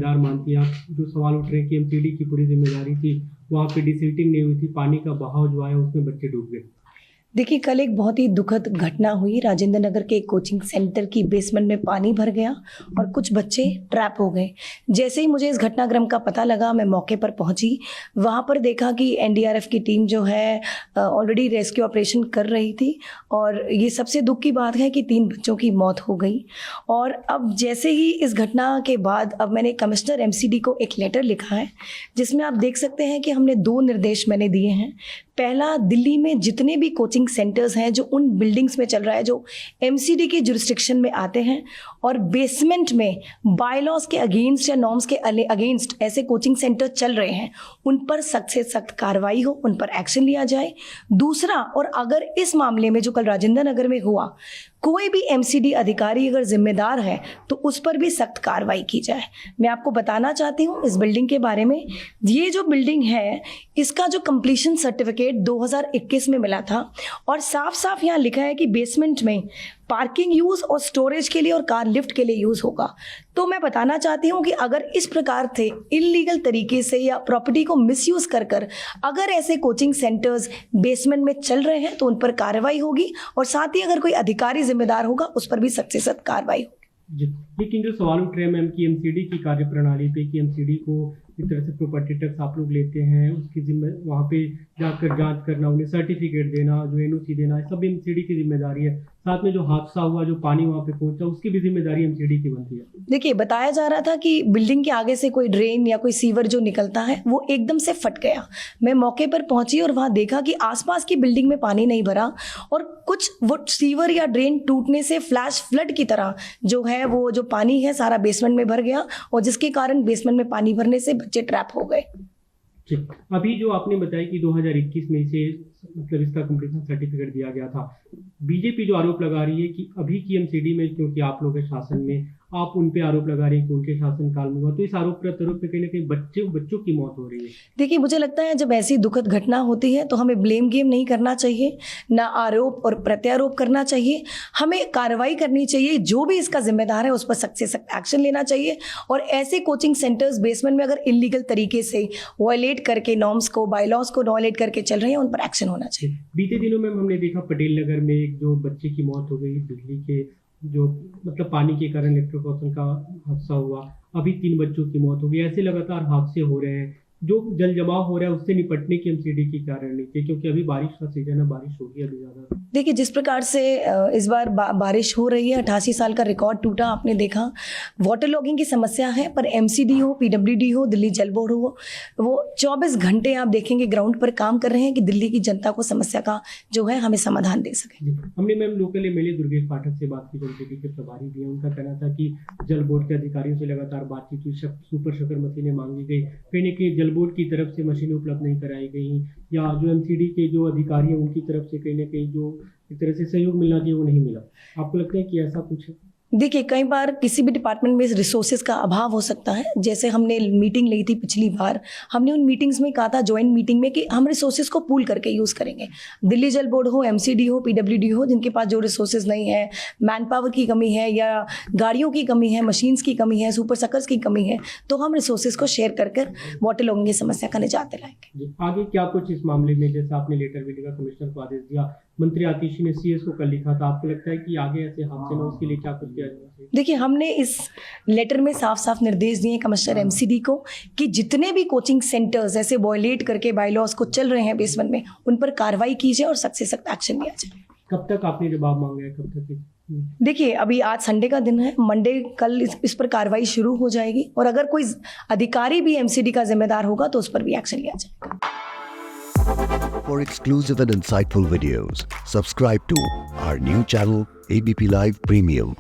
जिम्मेदार मानती हैं आप? जो सवाल उठ रहे हैं कि एमसीडी की पूरी जिम्मेदारी थी, वहाँ पे डिसिल्टिंग नहीं हुई थी, पानी का बहाव जो आया उसमें बच्चे डूब गए। देखिए, कल एक बहुत ही दुखद घटना हुई। राजेंद्र नगर के एक कोचिंग सेंटर की बेसमेंट में पानी भर गया और कुछ बच्चे ट्रैप हो गए। जैसे ही मुझे इस घटनाक्रम का पता लगा, मैं मौके पर पहुंची। वहां पर देखा कि एनडीआरएफ की टीम जो है ऑलरेडी रेस्क्यू ऑपरेशन कर रही थी और ये सबसे दुख की बात है कि 3 बच्चों की मौत हो गई। और अब जैसे ही इस घटना के बाद अब मैंने कमिश्नर एमसीडी को एक लेटर लिखा है, जिसमें आप देख सकते हैं कि हमने 2 निर्देश मैंने दिए हैं। पहला, दिल्ली में जितने भी कोचिंग सेंटर्स हैं जो उन बिल्डिंग्स में चल रहा है जो एमसीडी के जुरिस्डिक्शन में आते हैं और बेसमेंट में बायलॉज के अगेंस्ट या नॉर्म्स के अगेंस्ट ऐसे कोचिंग सेंटर चल रहे हैं, उन पर सख्त से सख्त कार्रवाई हो, उन पर एक्शन लिया जाए। दूसरा, और अगर इस मामले में जो कल राजेंद्र नगर में हुआ, कोई भी एमसीडी अधिकारी अगर जिम्मेदार है तो उस पर भी सख्त कार्रवाई की जाए। मैं आपको बताना चाहती हूँ इस बिल्डिंग के बारे में। ये जो बिल्डिंग है, इसका जो कंप्लीशन सर्टिफिकेट 2021 में मिला था और साफ साफ यहाँ लिखा है कि बेसमेंट में पार्किंग यूज़ और स्टोरेज के लिए और कार लिफ्ट के लिए यूज़ होगा। तो मैं बताना चाहती हूँ कि अगर इस प्रकार से इल्लीगल तरीके से या प्रॉपर्टी को मिसयूज कर अगर ऐसे कोचिंग सेंटर्स बेसमेंट में चल रहे हैं तो उन पर कार्रवाई होगी और साथ ही अगर कोई अधिकारी जिम्मेदार होगा उस पर भी सख्त से सख्त कार्रवाई होगी। लेकिन जो सवाल उठ रहे हैं मैम कि एमसीडी की कार्यप्रणाली पे कि एमसीडी को एक तरह से प्रॉपर्टी टैक्स आप लोग लेते हैं, उसकी जिम्मे वहाँ पे जाकर जांच करना, उन्हें सर्टिफिकेट देना, जो एनओसी देना, सब एमसीडी की जिम्मेदारी है। साथ में जो हादसा हुआ, जो पानी वहाँ पे पहुंचा, उसकी भी जिम्मेदारी एमसीडी की बनती है। देखिए, बताया जा रहा था कि बिल्डिंग के आगे से कोई ड्रेन या कोई सीवर जो निकलता है वो एकदम से फट गया। मैं मौके पर पहुंची और वहाँ देखा कि आसपास की बिल्डिंग में पानी नहीं भरा और कुछ वो सीवर या ड्रेन टूटने से फ्लैश फ्लड की तरह जो है वो जो पानी है सारा बेसमेंट में भर गया और जिसके कारण बेसमेंट में पानी भरने से बच्चे ट्रैप हो गए। ठीक, अभी जो आपने बताया कि 2021 में इसे मतलब इसका कंप्लीशन सर्टिफिकेट दिया गया था, बीजेपी जो आरोप लगा रही है कि अभी की एमसीडी में, क्योंकि आप लोग के शासन में, आप उन पे आरोप लगा रही है कि उनके शासनकाल में हुआ, तो इस आरोप प्रत्यारोप में कहीं ना कहीं बच्चों की मौत हो रही है। देखिए, मुझे लगता है जब ऐसी दुखद घटना होती है तो हमें ब्लेम गेम नहीं करना चाहिए, ना आरोप और प्रत्यारोप करना चाहिए। हमें कार्रवाई करनी चाहिए, जो भी इसका जिम्मेदार है उस पर सख्त से सख्त एक्शन लेना चाहिए। और ऐसे कोचिंग सेंटर्स बेसमेंट में अगर इलीगल तरीके से वायलेट करके नॉर्म्स को, बायलॉज को वायलेट करके चल रहे हैं, उन पर एक्शन होना चाहिए। बीते दिनों में हमने देखा पटेल नगर में एक जो बच्चे की मौत हो गई, बिजली के जो मतलब पानी के कारण इलेक्ट्रोक्यूशन का हादसा हुआ, अभी 3 बच्चों की मौत हो गई। ऐसे लगातार हादसे हो रहे हैं। जो जल जमाव हो रहा है उससे निपटने की एमसीडी की क्या रणनीति है, क्योंकि अभी बारिश का सीजन है, बारिश होगी अभी ज़्यादा। देखिए, जिस प्रकार से इस बार बारिश हो रही है, 88 साल का रिकॉर्ड टूटा, आपने देखा। वाटर लॉगिंग की समस्या है, पर एमसीडी हो, पीडब्ल्यूडी हो, दिल्ली जल बोर्ड हो, वो 24 घंटे आप देखेंगे ग्राउंड पर काम कर रहे हैं कि दिल्ली की जनता को समस्या का जो है हमें समाधान दे सके। हमने मैम लोकल एमएलए दुर्गेश पाठक से बात की, जो एमसीडी के प्रभारी भी हैं। उनका कहना था कि जल बोर्ड के अधिकारियों से लगातार बातचीत हुई, सुपर शकर मशीनें मांगी गई, कहीं ना कहीं जल बोर्ड की तरफ से मशीनें उपलब्ध नहीं कराई गई, या जो एमसीडी के जो अधिकारी हैं उनकी तरफ से कहीं ना कहीं जो एक तरह से सहयोग मिलना चाहिए वो नहीं मिला। आपको लगता है कि ऐसा कुछ है? देखिए, कई बार किसी भी डिपार्टमेंट में रिसोर्सेज का अभाव हो सकता है। जैसे हमने मीटिंग ली थी पिछली बार, हमने उन मीटिंग्स में कहा था, जॉइंट मीटिंग में, कि हम रिसोर्सेज को पूल करके यूज़ करेंगे। दिल्ली जल बोर्ड हो, एमसीडी हो, पीडब्ल्यूडी हो, जिनके पास जो रिसोर्सेज नहीं है, मैन पावर की कमी है या गाड़ियों की कमी है, मशीन्स की कमी है, सुपर सकर्स की कमी है, तो हम रिसोर्सेज को शेयर कर वाटर लॉगिंग की समस्या का निजात दिलाएंगे। आगे क्या कुछ इस मामले में, जैसे आपने लेटर भी लिखा, कमिश्नर को आदेश दिया, मंत्री आतिशी ने सीएस को कल लिखा था, आपको लगता है कि आगे ऐसे हादसे न हो उसके लिए क्या कुछ किया जाना चाहिए? देखिए, हमने इस लेटर में साफ साफ निर्देश दिए कमिश्नर एमसीडी को कि जितने भी कोचिंग सेंटर्स ऐसे वायलेट करके बायलॉज को चल रहे हैं बेसमेंट में, उन पर कार्रवाई की जाए और सख्त से सख्त एक्शन लिया जाए। कब तक आपने जवाब मांगा है, कब तक? देखिए, अभी आज संडे का दिन है, मंडे कल इस पर कार्रवाई शुरू हो जाएगी और अगर कोई अधिकारी भी एमसीडी का जिम्मेदार होगा तो उस पर भी एक्शन लिया जाएगा। For exclusive and insightful videos, subscribe to our new channel ABP Live Premium.